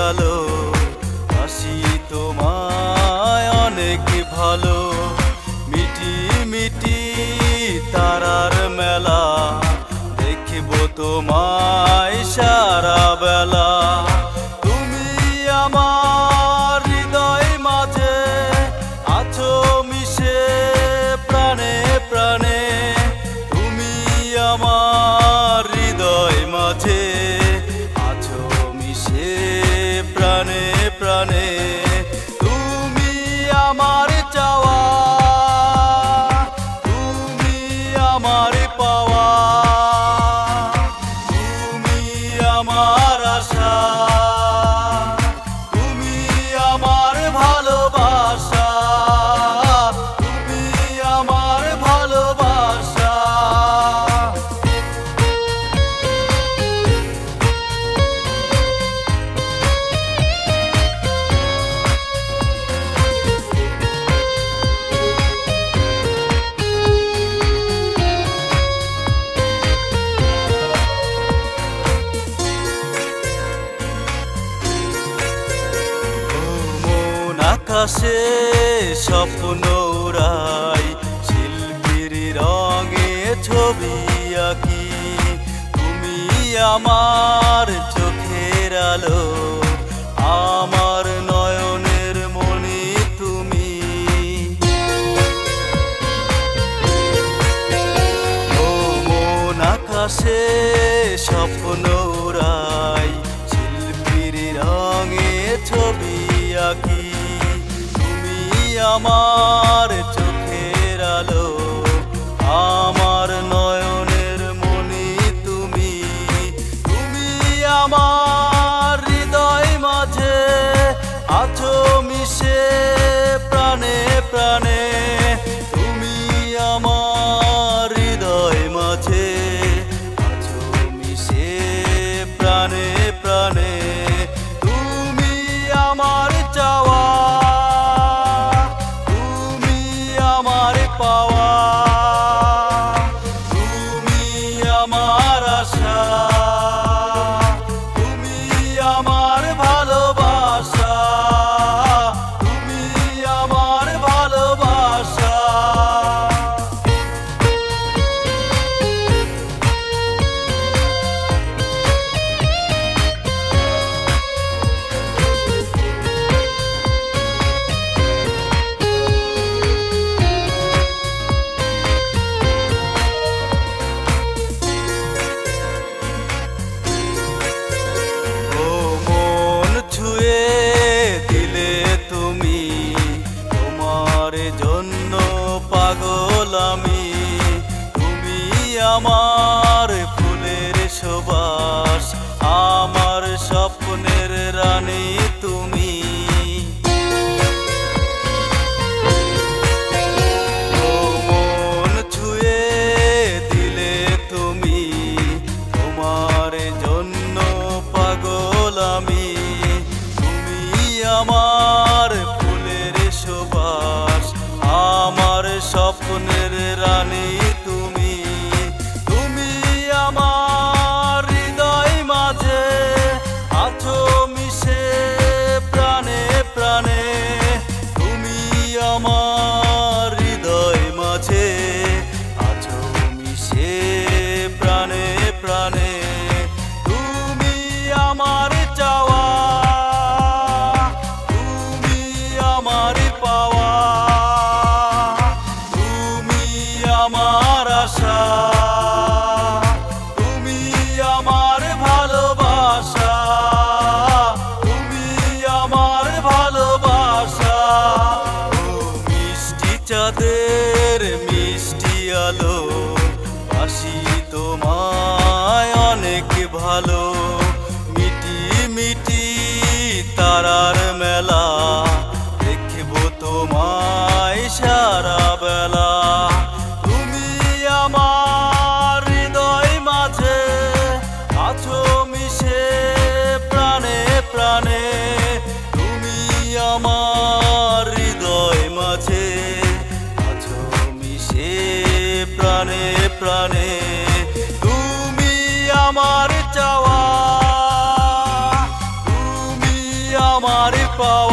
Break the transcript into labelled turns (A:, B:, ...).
A: আলো, হাসি তোমায় অনেক ভালো। মিটি মিটি তারার মেলা, দেখব তোমায় সারা বেলা। তুমি আমার হৃদয় মাঝে আছো মিশে প্রাণে প্রাণে। তুমি আমার হৃদয় মাঝে আছো মিশে প্রাণে প্রাণে। তুমি আমার চাওয়া, তুমি আমার পাওয়া, তুমি আমার আশা, তুমি আমার ভালোবাসা, তুমি আমার ভালোবাসা। আকাশে স্বপ্ন উড়াই, শিল্পীর রঙে ছবি আঁকি। তুমি আমার চোখের আলো, আমার নয়নের মণি তুমি। ও মন আকাশে স্বপ্ন উড়াই, শিল্পীর রঙে ছবি আঁকি। আমার চোখের আলো, আমার নয়নের মণি তুমি। তুমি আমার হৃদয় মাঝে আছো মিশে প্রাণে প্রাণে। তুমি আমার হৃদয় মাঝে আছো মিশে প্রাণে প্রাণে। তুমি আমার চাওয়া, পাওয়া, তুমি আমার আশা, তুমি আমার ভালোবাসা, তুমি আমার ভালোবাসা। জন্য পাগল আমি, তুমি আমার ফুলের সুবাস, আমার স্বপ্নের রানী তুমি। ও মন ছুঁয়ে দিলে তুমি, তোমার জন্য পাগল আমি। তুমি আমার ফুলের সুবাস, আমার স্বপ্নের রানী তুমি। তুমি আমার হৃদয় মাঝে আছো মিশে প্রাণে প্রাণে। তুমি আমার হৃদয় মাঝে আছো মিশে প্রাণে প্রাণে। তুমি আমার চাওয়া, তুমি আমার পাওয়া, আমার আশা, তুমি আমার ভালোবাসা, তুমি আমার ভালোবাসা। ও মিষ্টি চাঁদের মিষ্টি আলো, হাসি তোমায় অনেক ভালো। মিটি মিটি তারার মেলা, দেখব তোমায় সারা বেলা। আমার হৃদয় মাঝে আছো মিশে প্রাণে প্রাণে। তুমি আমার হৃদয় মাঝে আছো মিশে প্রাণে প্রাণে। তুমি আমার চাওয়া, তুমি আমার পাওয়া